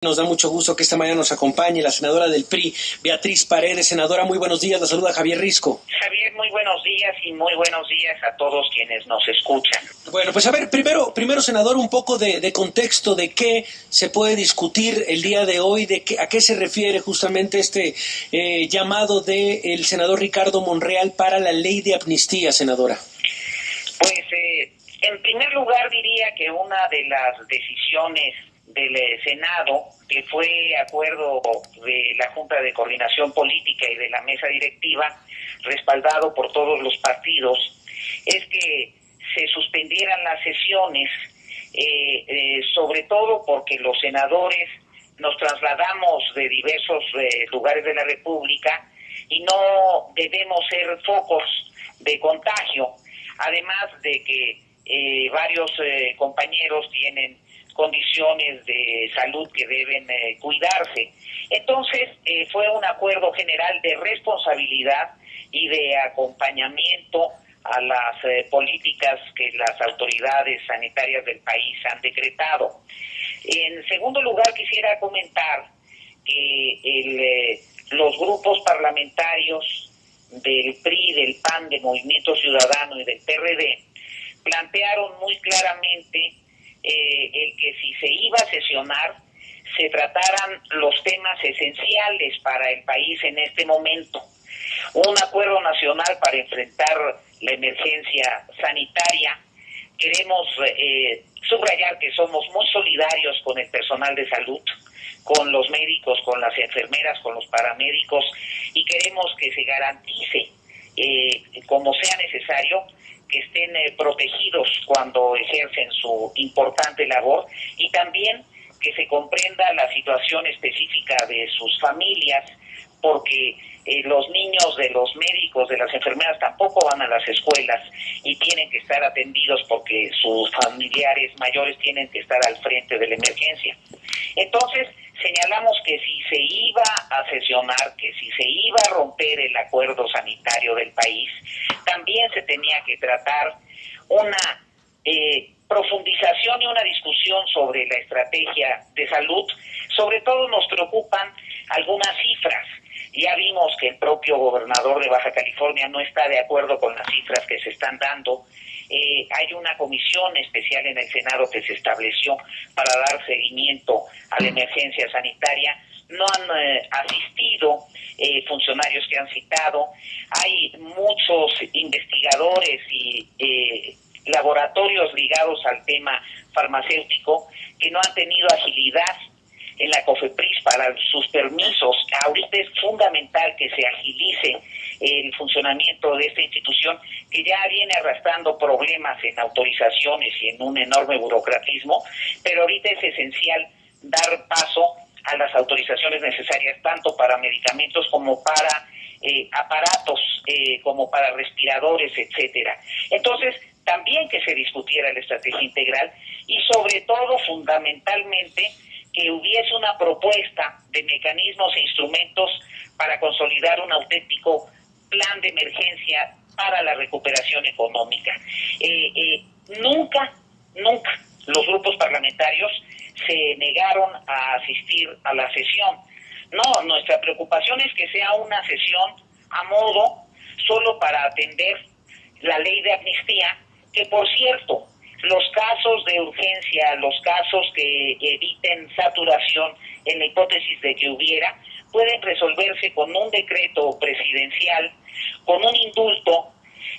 Nos da mucho gusto que esta mañana nos acompañe la senadora del PRI, Beatriz Paredes. Senadora, muy buenos días, la saluda Javier Risco. Javier, muy buenos días y muy buenos días a todos quienes nos escuchan. Bueno, pues a ver, primero senador, un poco de contexto de qué se puede discutir el día de hoy, a qué se refiere justamente este llamado del senador Ricardo Monreal para la ley de amnistía, senadora. Pues en primer lugar diría que una de las decisiones del Senado, que fue acuerdo de la Junta de Coordinación Política y de la mesa directiva, respaldado por todos los partidos, es que se suspendieran las sesiones, sobre todo porque los senadores nos trasladamos de diversos lugares de la República y no debemos ser focos de contagio, además de que varios compañeros tienen condiciones de salud que deben cuidarse. Entonces, fue un acuerdo general de responsabilidad y de acompañamiento a las políticas que las autoridades sanitarias del país han decretado. En segundo lugar, quisiera comentar que los grupos parlamentarios del PRI, del PAN, del Movimiento Ciudadano y del PRD plantearon muy claramente el que si se iba a sesionar, se trataran los temas esenciales para el país en este momento. Un acuerdo nacional para enfrentar la emergencia sanitaria. Queremos subrayar que somos muy solidarios con el personal de salud, con los médicos, con las enfermeras, con los paramédicos, y queremos que se garantice, como sea necesario, que estén protegidos cuando ejercen su importante labor, y también que se comprenda la situación específica de sus familias, porque los niños de los médicos, de las enfermeras, tampoco van a las escuelas y tienen que estar atendidos porque sus familiares mayores tienen que estar al frente de la emergencia. Entonces, señalamos que si se iba a sesionar, que si se iba a romper el acuerdo sanitario del país, también se tenía que tratar una profundización y una discusión sobre la estrategia de salud. Sobre todo nos preocupan algunas cifras. Ya vimos que el propio gobernador de Baja California no está de acuerdo con las cifras que se están dando. Hay una comisión especial en el Senado que se estableció para dar seguimiento a la emergencia sanitaria. No han asistido funcionarios que han citado. Hay muchos investigadores y laboratorios ligados al tema farmacéutico que no han tenido agilidad en la COFEPRIS para sus permisos. Ahorita es fundamental que se agilice el funcionamiento de esta institución, que ya viene arrastrando problemas en autorizaciones y en un enorme burocratismo, pero ahorita es esencial dar paso a las autorizaciones necesarias tanto para medicamentos como para aparatos, como para respiradores, etcétera. Entonces, también que se discutiera la estrategia integral y sobre todo, fundamentalmente, que hubiese una propuesta de mecanismos e instrumentos para consolidar un auténtico plan de emergencia para la recuperación económica. Nunca los grupos parlamentarios se negaron a asistir a la sesión. No, nuestra preocupación es que sea una sesión a modo, solo para atender la ley de amnistía, que por cierto, los casos de urgencia, los casos que eviten saturación, en la hipótesis de que hubiera, pueden resolverse con un decreto presidencial, con un indulto,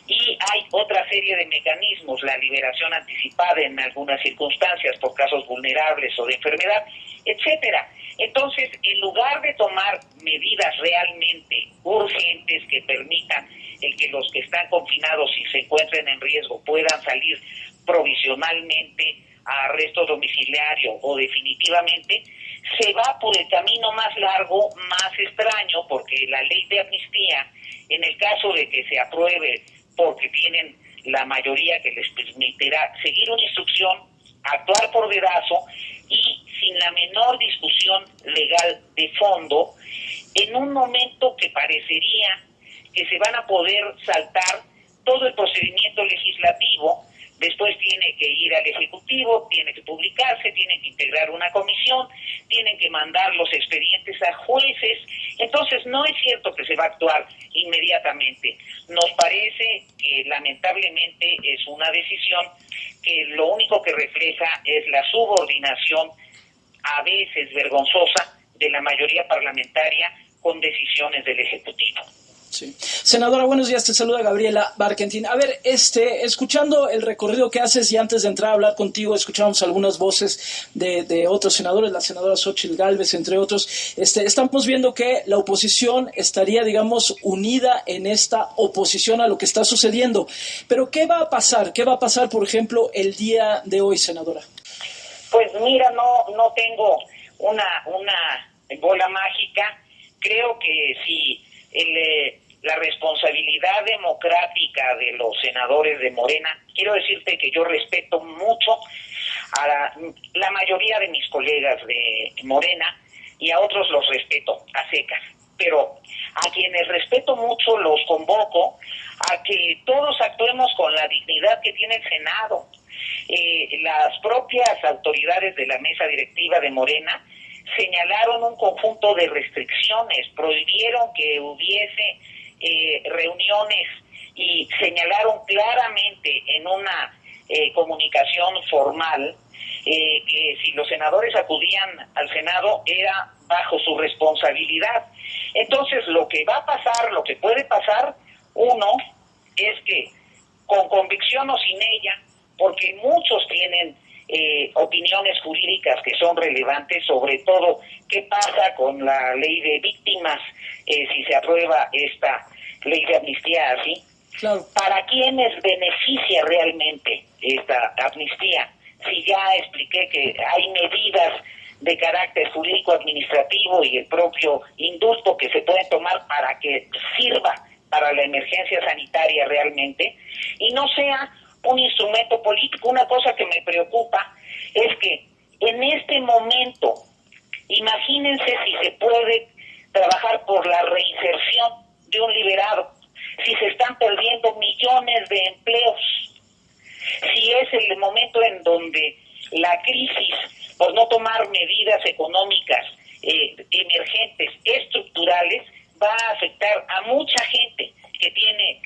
y hay otra serie de mecanismos, la liberación anticipada en algunas circunstancias por casos vulnerables o de enfermedad, etcétera. Entonces, en lugar de tomar medidas realmente urgentes que permitan el que los que están confinados y se encuentren en riesgo puedan salir provisionalmente a arresto domiciliario o definitivamente, se va por el camino más largo, más extraño, porque la ley de amnistía, en el caso de que se apruebe porque tienen la mayoría que les permitirá seguir una instrucción, actuar por dedazo y sin la menor discusión legal de fondo, en un momento que parecería que se van a poder saltar todo el procedimiento legislativo, después tiene que ir al Ejecutivo, tiene que publicarse, tienen que integrar una comisión, tienen que mandar los expedientes a jueces. Entonces no es cierto que se va a actuar inmediatamente. Nos parece que lamentablemente es una decisión que lo único que refleja es la subordinación, a veces vergonzosa, de la mayoría parlamentaria con decisiones del Ejecutivo. Sí. Senadora, buenos días, te saluda Gabriela Barkentin. A ver, escuchando el recorrido que haces y antes de entrar a hablar contigo, escuchamos algunas voces de otros senadores, la senadora Xóchitl Gálvez, entre otros. Estamos viendo que la oposición estaría, digamos, unida en esta oposición a lo que está sucediendo. Pero, ¿qué va a pasar? ¿Qué va a pasar, por ejemplo, el día de hoy, senadora? Pues mira, no tengo una bola mágica. Creo que si la responsabilidad democrática de los senadores de Morena, quiero decirte que yo respeto mucho a la mayoría de mis colegas de Morena y a otros los respeto a secas, pero a quienes respeto mucho los convoco a que todos actuemos con la dignidad que tiene el Senado. Las propias autoridades de la mesa directiva de Morena señalaron un conjunto de restricciones, prohibieron que hubiese reuniones y señalaron claramente en una comunicación formal que si los senadores acudían al Senado era bajo su responsabilidad. Entonces lo que va a pasar, lo que puede pasar, uno, es que con convicción o sin ella, porque muchos tienen opiniones jurídicas que son relevantes, sobre todo qué pasa con la ley de víctimas si se aprueba esta ley de amnistía así. Claro. ¿Para quiénes beneficia realmente esta amnistía? Si ya expliqué que hay medidas de carácter jurídico-administrativo y el propio indulto que se pueden tomar para que sirva para la emergencia sanitaria realmente y no sea un instrumento político. Una cosa que me preocupa es que en este momento, imagínense si se puede trabajar por la reinserción de un liberado, si se están perdiendo millones de empleos, si es el momento en donde la crisis, por no tomar medidas económicas emergentes, estructurales, va a afectar a mucha gente que tiene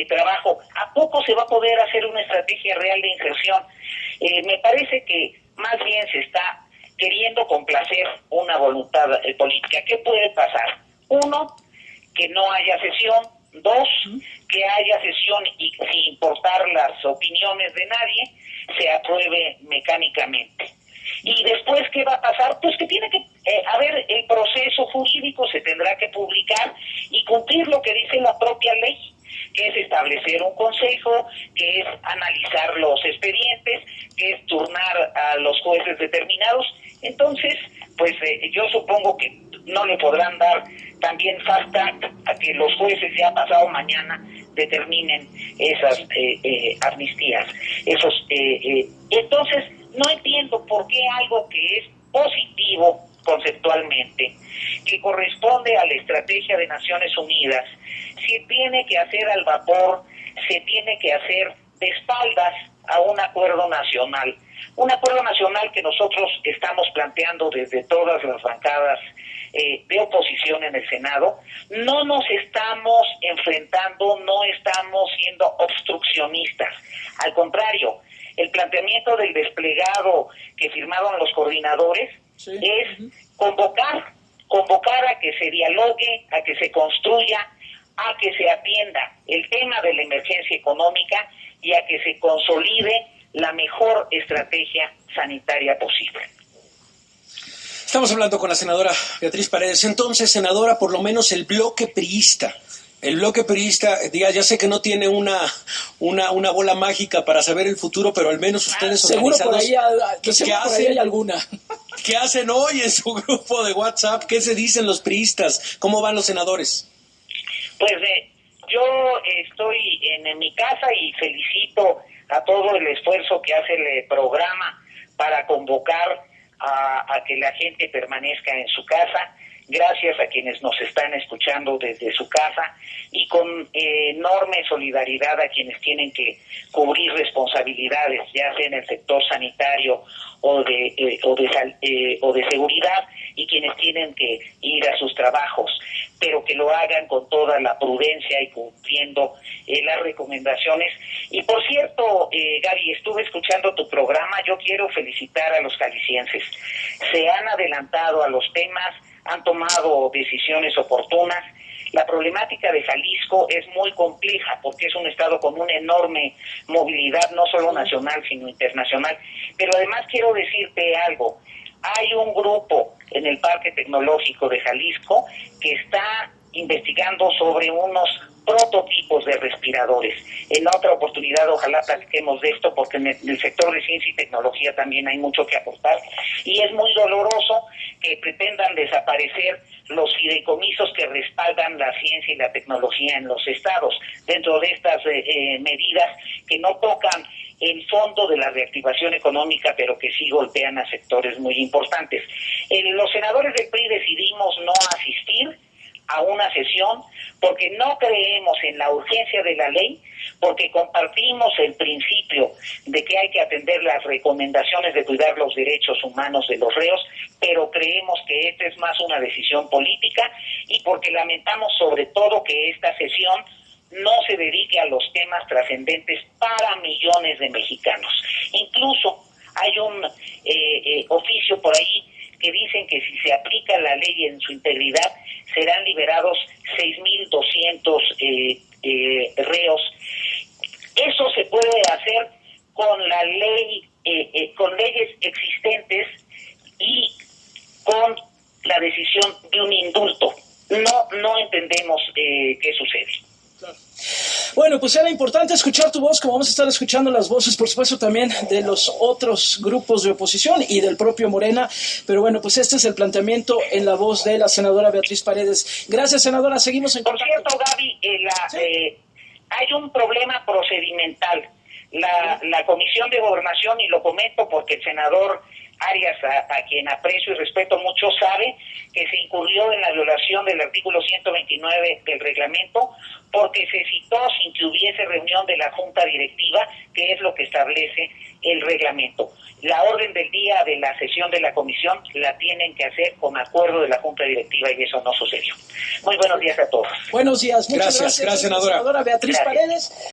trabajo. ¿A poco se va a poder hacer una estrategia real de inserción? Me parece que más bien se está queriendo complacer una voluntad política. ¿Qué puede pasar? Uno, que no haya sesión. Dos, que haya sesión y sin importar las opiniones de nadie, se apruebe mecánicamente. Y después, ¿qué va a pasar? Pues que tiene que haber el proceso jurídico, se tendrá que publicar y cumplir lo que dice la propia ley, que es establecer un consejo, que es analizar los expedientes, que es turnar a los jueces determinados. Entonces, pues yo supongo que no le podrán dar también fast track a que los jueces ya pasado mañana determinen esas amnistías. Entonces, no entiendo por qué algo que es positivo conceptualmente, que corresponde a la estrategia de Naciones Unidas, se tiene que hacer al vapor, se tiene que hacer de espaldas a un acuerdo nacional. Un acuerdo nacional que nosotros estamos planteando desde todas las bancadas de oposición en el Senado. No nos estamos enfrentando, no estamos siendo obstruccionistas. Al contrario, el planteamiento del desplegado que firmaron los coordinadores es convocar a que se dialogue, a que se construya, a que se atienda el tema de la emergencia económica y a que se consolide la mejor estrategia sanitaria posible. Estamos hablando con la senadora Beatriz Paredes. Entonces, senadora, por lo menos el bloque priista, ya sé que no tiene una bola mágica para saber el futuro, pero al menos ustedes seguro por ahí, hay alguna. ¿Qué hacen hoy en su grupo de WhatsApp? ¿Qué se dicen los priistas? ¿Cómo van los senadores? Pues yo estoy en mi casa y felicito a todo el esfuerzo que hace el programa para convocar a que la gente permanezca en su casa. gracias a quienes nos están escuchando desde su casa y con enorme solidaridad a quienes tienen que cubrir responsabilidades, ya sea en el sector sanitario o de seguridad, y quienes tienen que ir a sus trabajos, pero que lo hagan con toda la prudencia y cumpliendo las recomendaciones. Y por cierto, Gaby, estuve escuchando tu programa. Yo quiero felicitar a los jaliscienses. Se han adelantado a los temas, han tomado decisiones oportunas. La problemática de Jalisco es muy compleja porque es un estado con una enorme movilidad, no solo nacional, sino internacional. Pero además quiero decirte algo. Hay un grupo en el Parque Tecnológico de Jalisco que está investigando sobre unos prototipos de respiradores. En otra oportunidad ojalá platiquemos de esto, porque en el sector de ciencia y tecnología también hay mucho que aportar, y es muy doloroso que pretendan desaparecer los fideicomisos que respaldan la ciencia y la tecnología en los estados, dentro de estas medidas que no tocan el fondo de la reactivación económica, pero que sí golpean a sectores muy importantes. Los senadores del PRI decidimos no asistir a una sesión porque no creemos en la urgencia de la ley, porque compartimos el principio de que hay que atender las recomendaciones de cuidar los derechos humanos de los reos, pero creemos que esta es más una decisión política, y porque lamentamos sobre todo que esta sesión no se dedique a los temas trascendentes para millones de mexicanos. Incluso hay un oficio por ahí que dicen que si se aplica la ley en su integridad serán liberados 6,200 reos. Eso se puede hacer con la ley, con leyes existentes y con la decisión de un indulto. No entendemos qué sucede. Claro. Bueno, pues era importante escuchar tu voz, como vamos a estar escuchando las voces, por supuesto, también de los otros grupos de oposición y del propio Morena. Pero bueno, pues este es el planteamiento en la voz de la senadora Beatriz Paredes. Gracias, senadora. Seguimos en contacto. Por cierto, Gaby, ¿sí? Hay un problema procedimental. La Comisión de Gobernación, y lo comento porque el senador Arias, a quien aprecio y respeto mucho, sabe que se incurrió en la violación del artículo 129 del reglamento, porque se citó sin que hubiese reunión de la Junta Directiva, que es lo que establece el reglamento. La orden del día de la sesión de la comisión la tienen que hacer con acuerdo de la Junta Directiva, y eso no sucedió. Muy buenos días a todos. Buenos días. Muchas gracias, senadora. Beatriz Paredes.